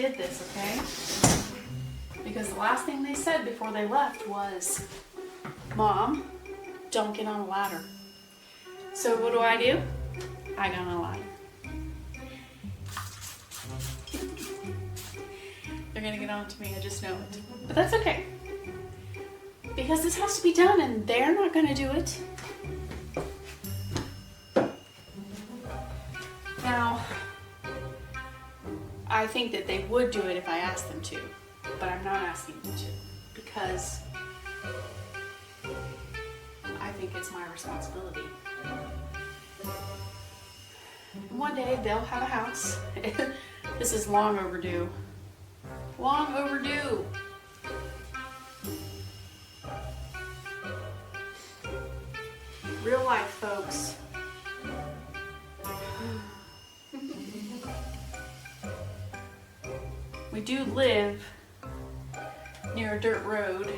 did this, okay? Because the last thing they said before they left was, Mom, don't get on a ladder. So what do? I got on a ladder. They're gonna get on to me, I just know it. But that's okay. Because this has to be done and they're not gonna do it. Now, I think that they would do it if I asked them to, but I'm not asking them to because I think it's my responsibility. One day they'll have a house. This is long overdue. Long overdue. Real life, folks. We do live near a dirt road.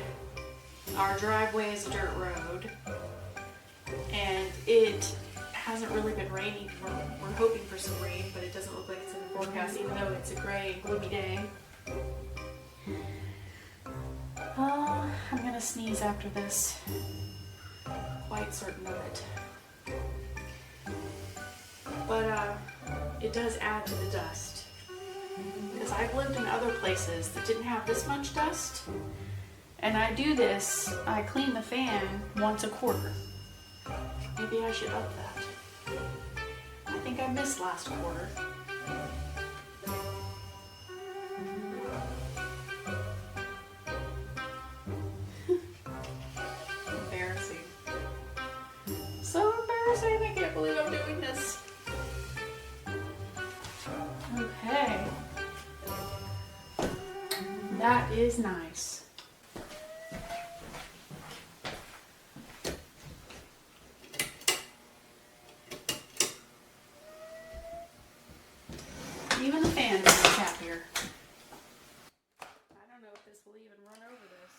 Our driveway is a dirt road. And it hasn't really been raining. We're hoping for some rain, but it doesn't look like it's in the forecast, even though it's a gray and gloomy day. Oh, I'm gonna sneeze after this. Quite certain of it. But it does add to the dust. Because I've lived in other places that didn't have this much dust. And I do this, I clean the fan once a quarter. Maybe I should up that. I think I missed last quarter. Embarrassing. So embarrassing, I can't believe I'm doing this. Okay. That is nice. Even the fan is happier. I don't know if this will even run over this.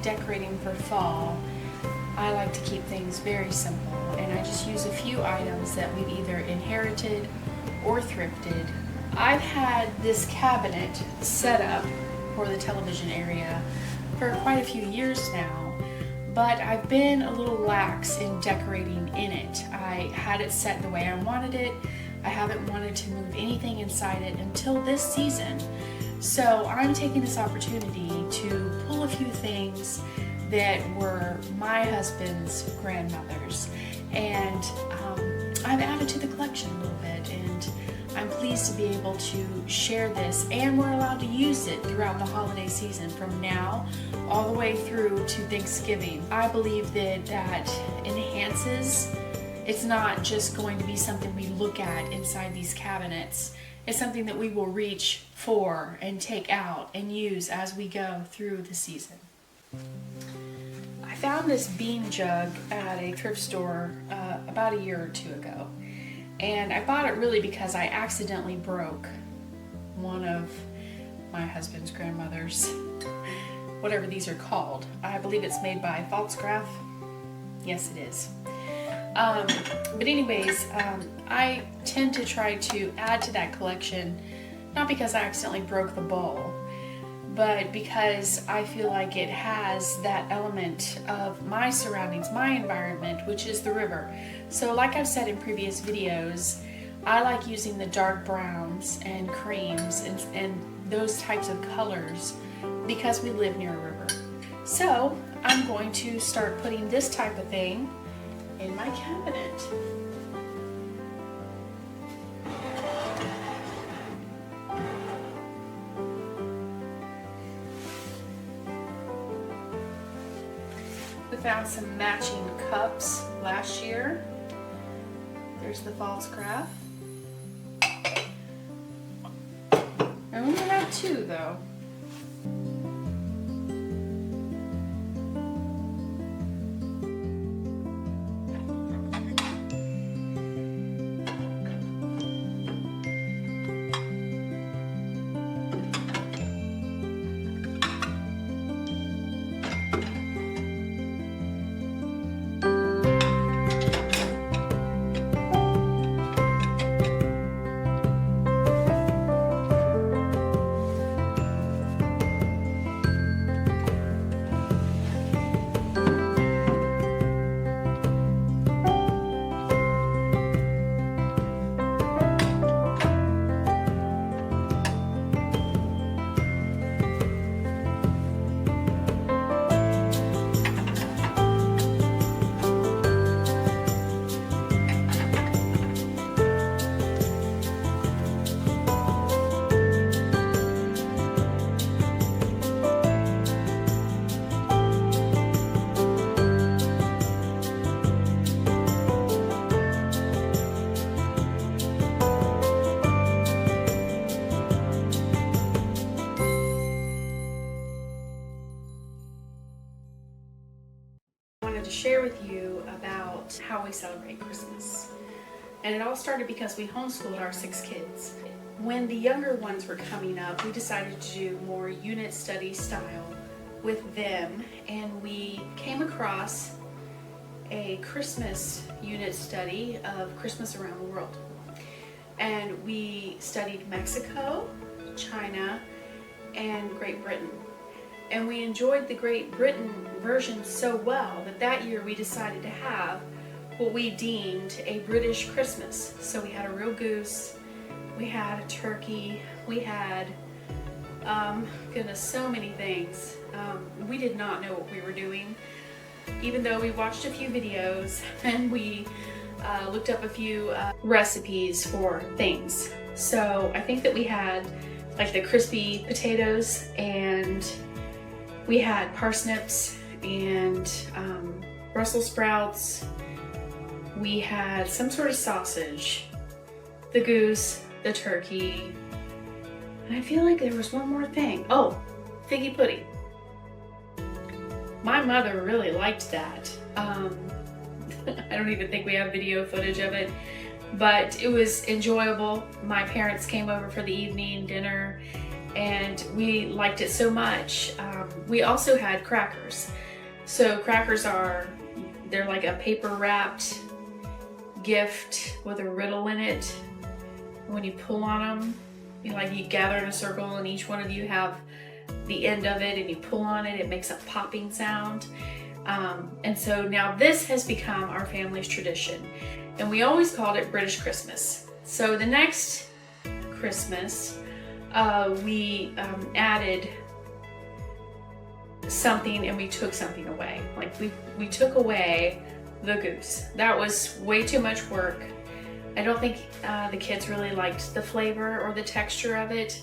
Decorating for fall, I like to keep things very simple, and I just use a few items that we've either inherited or thrifted. I've had this cabinet set up for the television area for quite a few years now, but I've been a little lax in decorating in it. I had it set the way I wanted it. I haven't wanted to move anything inside it until this season. So I'm taking this opportunity to pull a few things that were my husband's grandmother's, and I've added to the collection a little bit, and I'm pleased to be able to share this, and we're allowed to use it throughout the holiday season from now all the way through to Thanksgiving. I believe that enhances It's not just going to be something we look at inside these cabinets. It's something that we will reach for and take out and use as we go through the season. I found this bean jug at a thrift store about a year or two ago. And I bought it really because I accidentally broke one of my husband's grandmother's, whatever these are called. I believe it's made by Pfaltzgraff. Yes, it is. But anyways, I tend to try to add to that collection, not because I accidentally broke the bowl, but because I feel like it has that element of my surroundings, my environment, which is the river. So like I've said in previous videos, I like using the dark browns and creams and those types of colors because we live near a river. So I'm going to start putting this type of thing in my cabinet. We found some matching cups last year. There's the Pfaltzgraff. I only have two though. To share with you about how we celebrate Christmas. And it all started because we homeschooled our 6 kids. When the younger ones were coming up, we decided to do more unit study style with them, and we came across a Christmas unit study of Christmas around the world. And we studied Mexico, China, and Great Britain. And we enjoyed the Great Britain version so well that year we decided to have what we deemed a British Christmas. So we had a real goose, we had a turkey, we had, goodness, so many things. We did not know what we were doing, even though we watched a few videos and we looked up a few recipes for things. So I think that we had like the crispy potatoes, and we had parsnips and Brussels sprouts. We had some sort of sausage, the goose, the turkey, and I feel like there was one more thing. Oh, figgy pudding. My mother really liked that. I don't even think we have video footage of it, but it was enjoyable. My parents came over for the evening dinner and we liked it so much. We also had crackers. So crackers they're like a paper wrapped gift with a riddle in it. When you pull on them, you gather in a circle and each one of you have the end of it, and you pull on it, it makes a popping sound. And so now this has become our family's tradition, and we always called it British Christmas. So the next Christmas, we added something and we took something away. Like we took away the goose. That was way too much work. I don't think the kids really liked the flavor or the texture of it.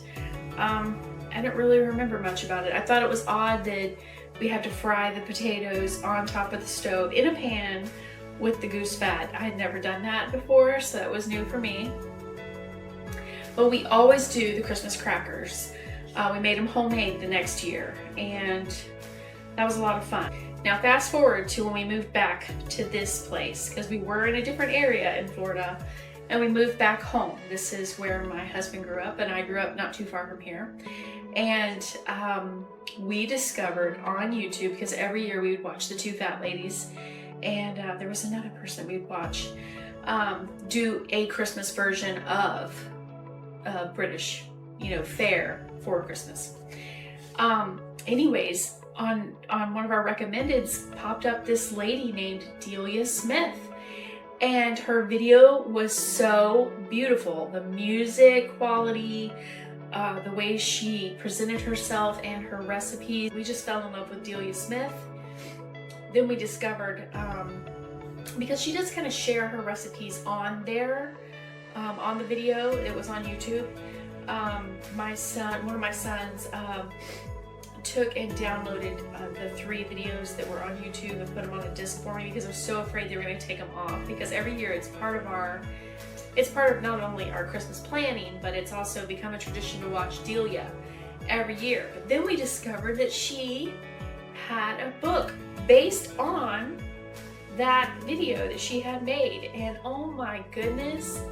I don't really remember much about it. I thought it was odd that we had to fry the potatoes on top of the stove in a pan with the goose fat. I had never done that before, so that was new for me. But we always do the Christmas crackers. We made them homemade the next year, and that was a lot of fun. Now fast forward to when we moved back to this place, because we were in a different area in Florida, and we moved back home. This is where my husband grew up, and I grew up not too far from here. And we discovered on YouTube, because every year we would watch the two fat ladies, and there was another person we would watch do a Christmas version of British, fare for Christmas. Anyways, on one of our recommendeds popped up this lady named Delia Smith, and her video was so beautiful. The music quality, the way she presented herself and her recipes. We just fell in love with Delia Smith. Then we discovered, because she does kind of share her recipes on there, on the video, it was on YouTube. One of my sons, took and downloaded the 3 videos that were on YouTube and put them on a disc for me, because I was so afraid they were going to take them off, because every year it's part of not only our Christmas planning, but it's also become a tradition to watch Delia every year. But then we discovered that she had a book based on that video that she had made, and oh my goodness,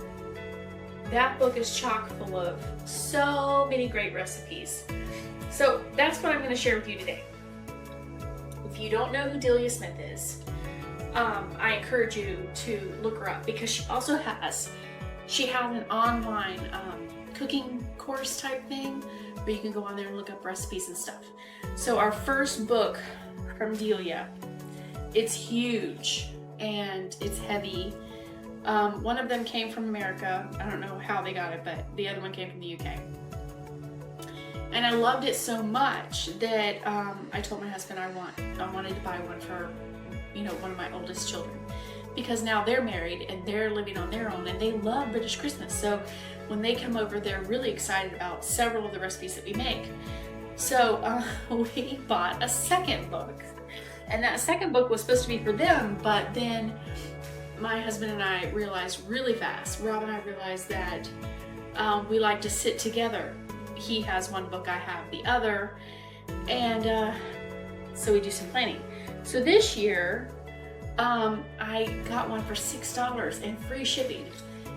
that book is chock full of so many great recipes. So that's what I'm going to share with you today. If you don't know who Delia Smith is, I encourage you to look her up, because she has an online cooking course type thing where you can go on there and look up recipes and stuff. So our first book from Delia, it's huge and it's heavy. One of them came from America. I don't know how they got it, but the other one came from the UK. And I loved it so much that I told my husband I wanted to buy one for, one of my oldest children, because now they're married and they're living on their own and they love British Christmas. So when they come over, they're really excited about several of the recipes that we make. So we bought a second book, and that second book was supposed to be for them, but then my husband and I realized really fast, Rob and I realized that we like to sit together. He has one book, I have the other, and so we do some planning. So this year, I got one for $6 and free shipping.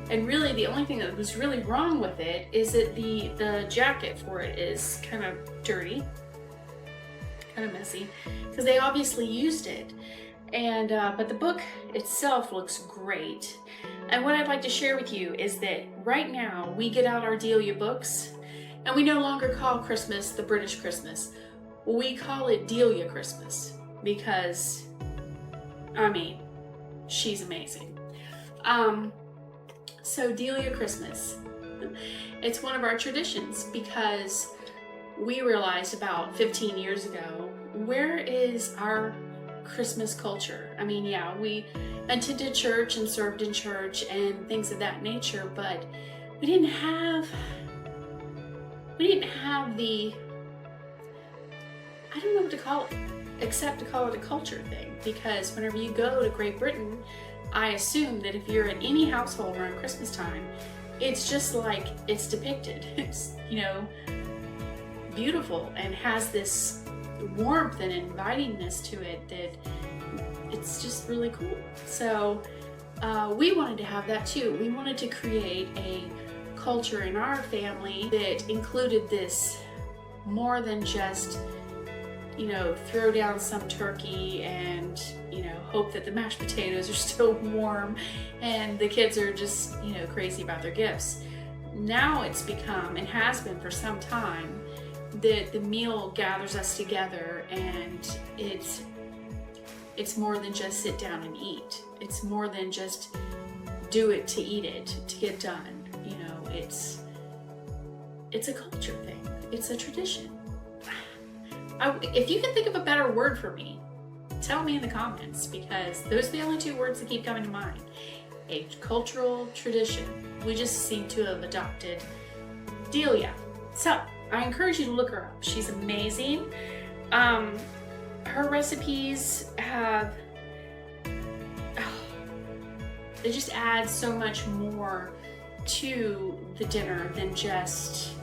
And really, the only thing that was really wrong with it is that the jacket for it is kind of dirty, kind of messy, because they obviously used it. And but the book itself looks great. And what I'd like to share with you is that right now we get out our Delia books, and we no longer call Christmas the British Christmas. We call it Delia Christmas, because, she's amazing. So Delia Christmas, it's one of our traditions, because we realized about 15 years ago, where is our Christmas culture? We attended church and served in church and things of that nature, but we didn't have the, I don't know what to call it, except to call it a culture thing, because whenever you go to Great Britain, I assume that if you're in any household around Christmas time, it's just like it's depicted. It's, beautiful and has this warmth and invitingness to it that it's just really cool. So we wanted to have that too. We wanted to create a culture in our family that included this more than just, throw down some turkey and, hope that the mashed potatoes are still warm and the kids are just, crazy about their gifts. Now it's become, and has been for some time, that the meal gathers us together, and it's more than just sit down and eat. It's more than just do it to eat it, to get done. It's a culture thing. It's a tradition. If you can think of a better word for me, tell me in the comments, because those are the only 2 words that keep coming to mind. A cultural tradition. We just seem to have adopted Delia. So I encourage you to look her up. She's amazing. Her recipes have it just adds so much more to the dinner than just,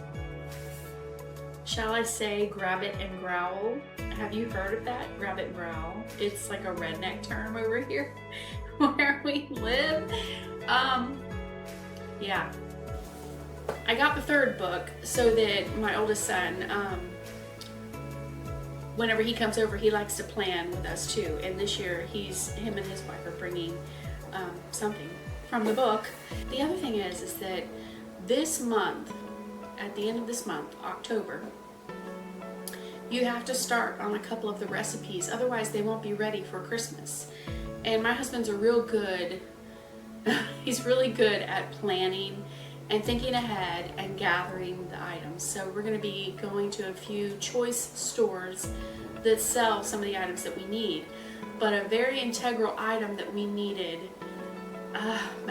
shall I say, grab it and growl. Have you heard of that? Grab it and growl. It's like a redneck term over here where we live. Yeah. I got the third book so that my oldest son, whenever he comes over, he likes to plan with us too. And this year, him and his wife are bringing something from the book. The other thing is that this month, at the end of this month, October, you have to start on a couple of the recipes, otherwise they won't be ready for Christmas. And my husband's he's really good at planning and thinking ahead and gathering the items. So we're going to be going to a few choice stores that sell some of the items that we need. But a very integral item that we needed,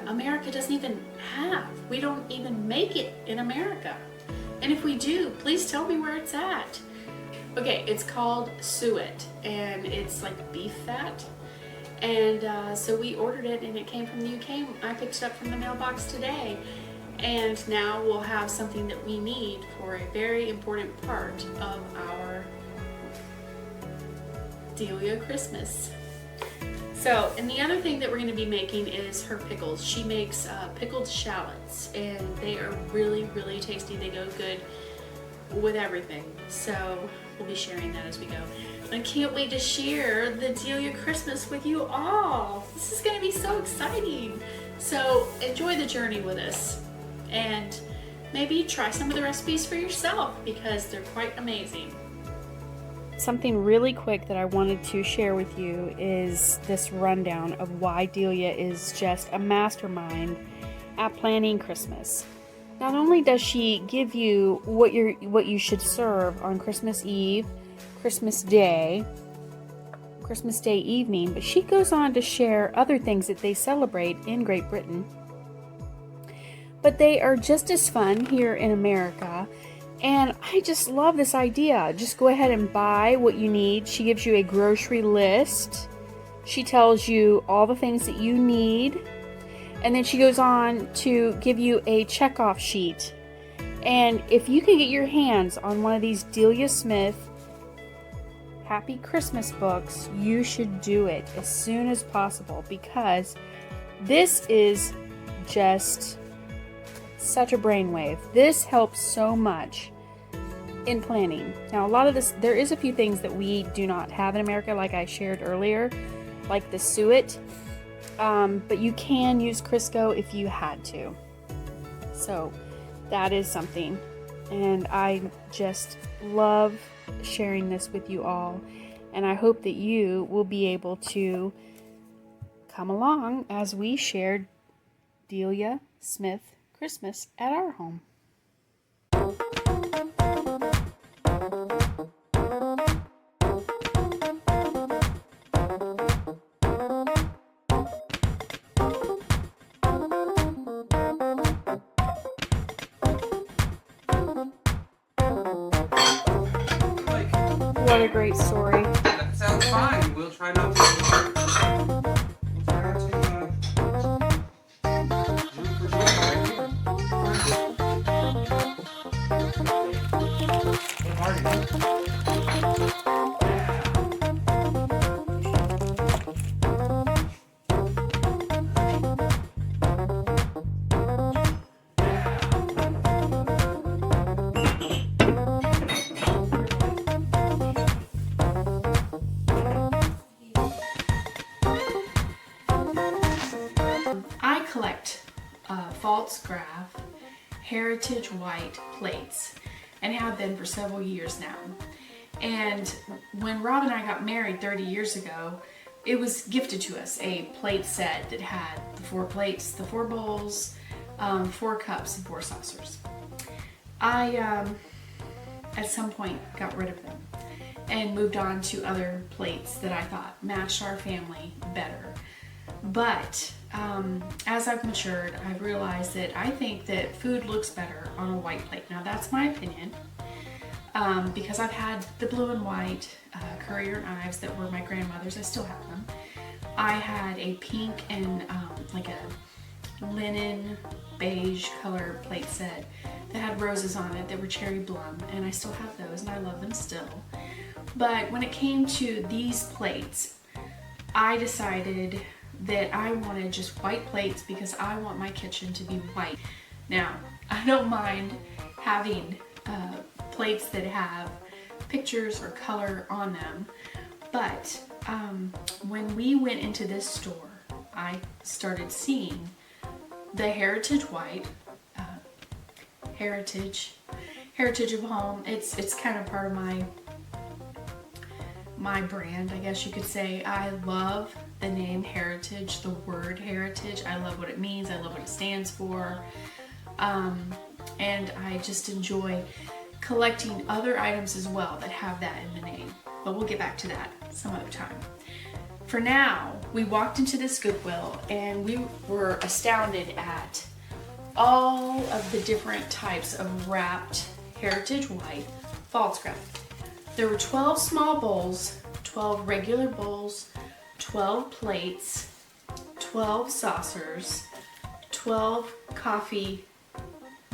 America doesn't even have. We don't even make it in America. And if we do, please tell me where it's at. Okay, it's called suet, and it's like beef fat. And so we ordered it, and it came from the UK. I picked it up from the mailbox today. And now we'll have something that we need for a very important part of our Delia Christmas. So, and the other thing that we're going to be making is her pickles. She makes pickled shallots, and they are really, really tasty. They go good with everything. So we'll be sharing that as we go. I can't wait to share the Delia Christmas with you all. This is going to be so exciting. So enjoy the journey with us, and maybe try some of the recipes for yourself because they're quite amazing. Something really quick that I wanted to share with you is this rundown of why Delia is just a mastermind at planning Christmas. Not only does she give you what you should serve on Christmas Eve, Christmas Day evening, but she goes on to share other things that they celebrate in Great Britain. But they are just as fun here in America. And I just love this idea. Just go ahead and buy what you need. She gives you a grocery list. She tells you all the things that you need. And then she goes on to give you a checkoff sheet. And if you can get your hands on one of these Delia Smith Happy Christmas books, you should do it as soon as possible, because this is just such a brainwave. This helps so much in planning. Now, a lot of this, there is a few things that we do not have in America, like I shared earlier, like the suet, but you can use Crisco if you had to. So that is something, and I just love sharing this with you all, and I hope that you will be able to come along as we shared Delia Smith Christmas at our home. What a great story. That sounds fine. We'll try not to. We'll try not to. Root for joy right here. I collect false graph heritage white plates and have been for several years now. And when Rob and I got married 30 years ago, it was gifted to us, a plate set that had the 4 plates, the 4 bowls, 4 cups, and 4 saucers. I, at some point, got rid of them and moved on to other plates that I thought matched our family better. But as I've matured, I've realized that I think that food looks better on a white plate. Now, that's my opinion, because I've had the blue and white Courier knives that were my grandmother's. I still have them. I had a pink and like a linen beige color plate set that had roses on it that were cherry plum, and I still have those and I love them still. But when it came to these plates, I decided that I wanted just white plates because I want my kitchen to be white. Now, I don't mind having plates that have pictures or color on them, but when we went into this store, I started seeing the Heritage White, Heritage of Home. It's kind of part of my brand, I guess you could say. I love the name Heritage, the word Heritage. I love what it means. I love what it stands for. And I just enjoy collecting other items as well that have that in the name. But we'll get back to that some other time. For now, we walked into this Goodwill and we were astounded at all of the different types of wrapped Heritage White fall scrap. There were 12 small bowls, 12 regular bowls, 12 plates, 12 saucers, 12 coffee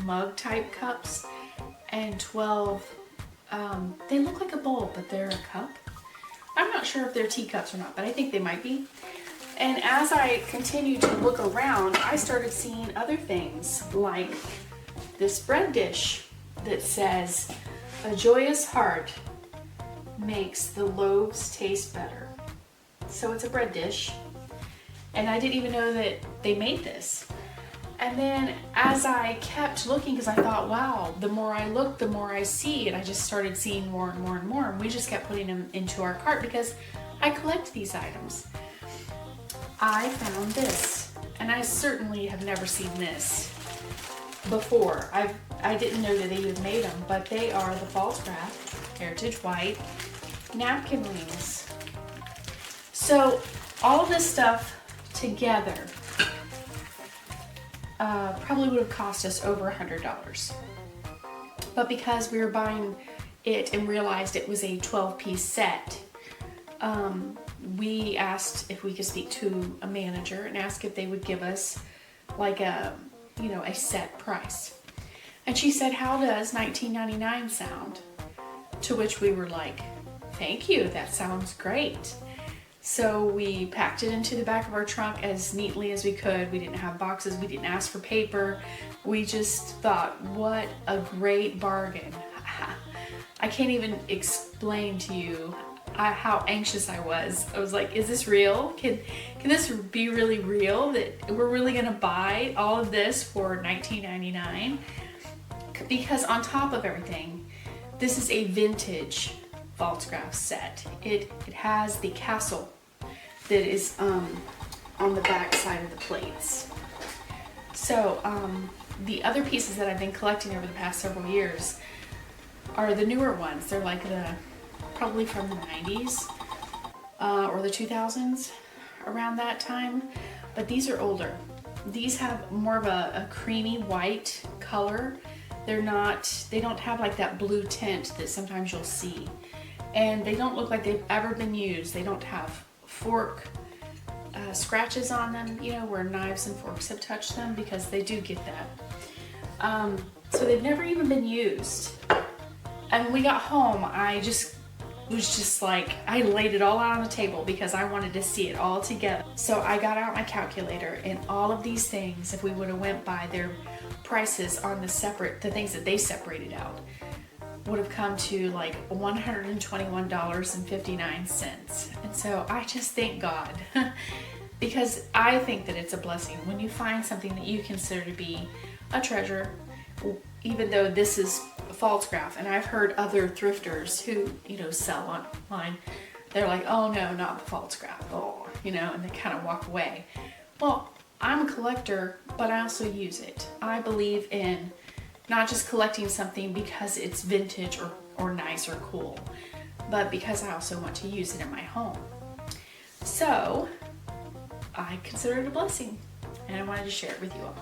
mug type cups, and 12, they look like a bowl, but they're a cup. I'm not sure if they're teacups or not, but I think they might be. And as I continued to look around, I started seeing other things, like this bread dish that says, "A joyous heart makes the loaves taste better." So it's a bread dish, and I didn't even know that they made this. And then as I kept looking, because I thought, wow, the more I look, the more I see, and I just started seeing more and more and more, and we just kept putting them into our cart because I collect these items. I found this, and I certainly have never seen this before. I didn't know that they even made them, but they are the false craft Heritage White napkin rings. So all of this stuff together probably would have cost us over $100. But because we were buying it and realized it was a 12-piece set, we asked if we could speak to a manager and ask if they would give us like a set price. And she said, "How does $19.99 sound?" To which we were like, "Thank you, that sounds great." So we packed it into the back of our trunk as neatly as we could. We didn't have boxes, we didn't ask for paper. We just thought, what a great bargain. I can't even explain to you how anxious I was. I was like, is this real? Can this be really real, that we're really gonna buy all of this for $19.99? Because on top of everything, this is a vintage false craft set. It has the castle that is on the back side of the plates. So the other pieces that I've been collecting over the past several years are the newer ones. They're like probably from the 90s or the 2000s, around that time. But these are older. These have more of a creamy white color. They don't have like that blue tint that sometimes you'll see. And they don't look like they've ever been used. They don't have fork scratches on them, where knives and forks have touched them, because they do get that. So they've never even been used. And when we got home, I laid it all out on the table because I wanted to see it all together. So I got out my calculator, and all of these things, if we would have went by their prices on the things that they separated out, would have come to like $121.59. And so I just thank God because I think that it's a blessing when you find something that you consider to be a treasure, even though this is false craft. And I've heard other thrifters who, sell online, they're like, "Oh no, not the false craft," and they kind of walk away. Well, I'm a collector, but I also use it. I believe in not just collecting something because it's vintage or nice or cool, but because I also want to use it in my home. So I consider it a blessing, and I wanted to share it with you all.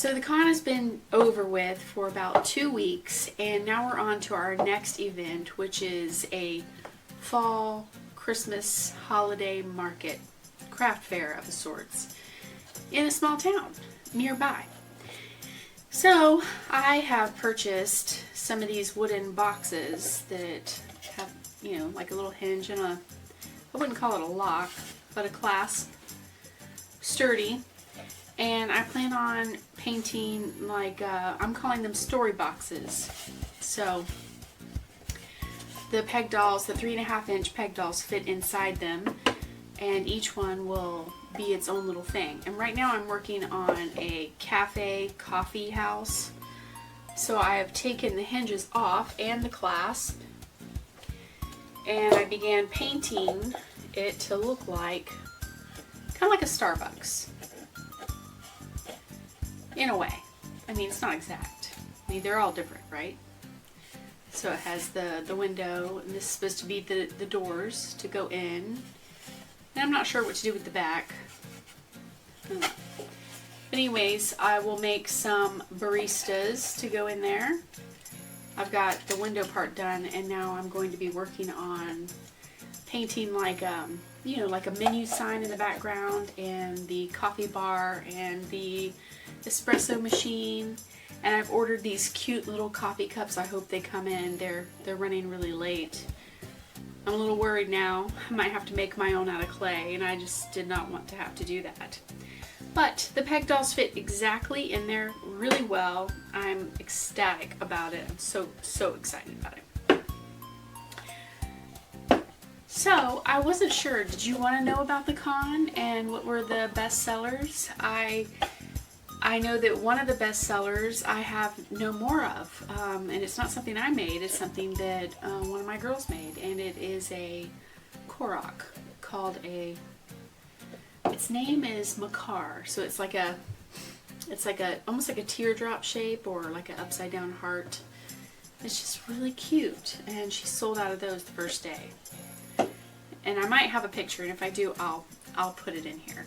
So the con has been over with for about 2 weeks, and now we're on to our next event, which is a fall Christmas holiday market, craft fair of sorts, in a small town nearby. So I have purchased some of these wooden boxes that have, you know, like a little hinge and I wouldn't call it a lock, but a clasp, sturdy. And I plan on painting like, I'm calling them story boxes. So the peg dolls, the 3.5-inch peg dolls fit inside them, and each one will be its own little thing. And right now I'm working on a cafe coffee house. So I have taken the hinges off and the clasp, and I began painting it to look like, kind of like a Starbucks. In a way. I mean, it's not exact. I mean, they're all different, right? So it has the window, and this is supposed to be the doors to go in. And I'm not sure what to do with the back. But anyways, I will make some baristas to go in there. I've got the window part done, and now I'm going to be working on painting like you know, like a menu sign in the background, and the coffee bar, and the espresso machine. And I've ordered these cute little coffee cups. I hope they come in. They're running really late. I'm a little worried now. I might have to make my own out of clay, and I just did not want to have to do that. But the peg dolls fit exactly in there really well. I'm ecstatic about it. I'm so excited about it. So, I wasn't sure, did you want to know about the con and what were the best sellers? I know that one of the best sellers I have no more of, and it's not something I made, it's something that one of my girls made, and it is a Korok called its name is Makar, so it's like almost like a teardrop shape, or like an upside down heart. It's just really cute, and she sold out of those the first day. And I might have a picture, and if I do, I'll put it in here.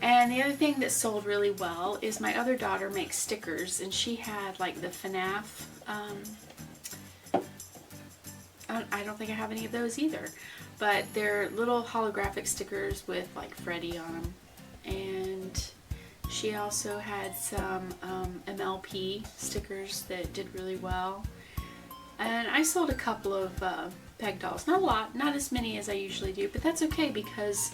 And the other thing that sold really well is my other daughter makes stickers, and she had like the FNAF, I don't think I have any of those either, but they're little holographic stickers with like Freddy on them. And she also had some MLP stickers that did really well. And I sold a couple of peg dolls. Not a lot, not as many as I usually do, but that's okay because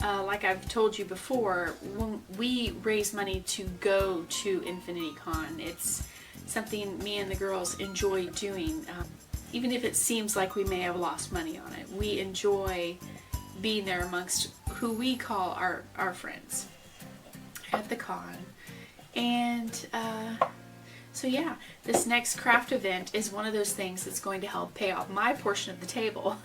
like I've told you before, when we raise money to go to Infinity Con, it's something me and the girls enjoy doing. Even if it seems like we may have lost money on it, we enjoy being there amongst who we call our friends at the con. And so yeah, this next craft event is one of those things that's going to help pay off my portion of the table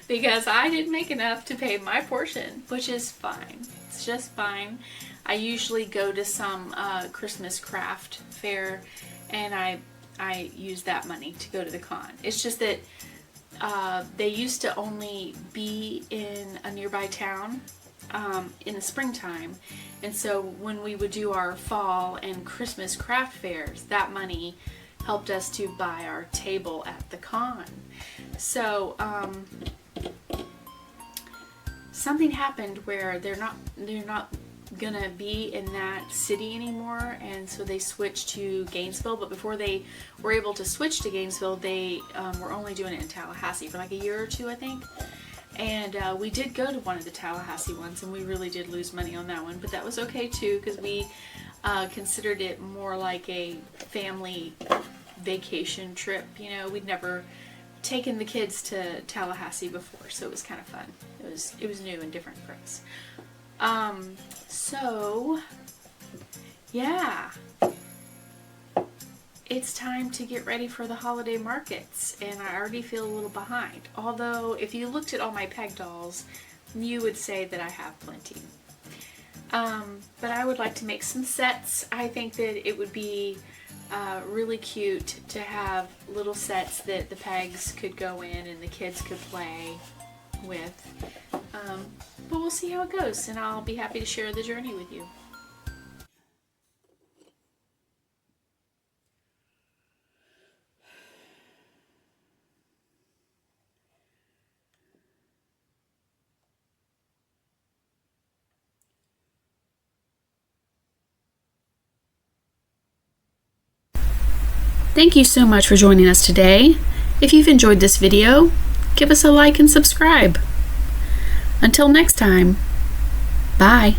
because I didn't make enough to pay my portion, which is fine. It's just fine. I usually go to some Christmas craft fair, and I use that money to go to the con. It's just that they used to only be in a nearby town in the springtime, and so when we would do our fall and Christmas craft fairs, that money helped us to buy our table at the con. So something happened where they're not gonna be in that city anymore, and so they switched to Gainesville. But before they were able to switch to Gainesville, they were only doing it in Tallahassee for like a year or two, I think. And we did go to one of the Tallahassee ones, and we really did lose money on that one, but that was okay too, because we considered it more like a family vacation trip. You know, we'd never taken the kids to Tallahassee before, so it was kind of fun. It was new and different for us. So yeah, it's time to get ready for the holiday markets, and I already feel a little behind. Although, if you looked at all my peg dolls, you would say that I have plenty. But I would like to make some sets. I think that it would be really cute to have little sets that the pegs could go in and the kids could play with. But we'll see how it goes, and I'll be happy to share the journey with you. Thank you so much for joining us today. If you've enjoyed this video, give us a like and subscribe. Until next time, bye.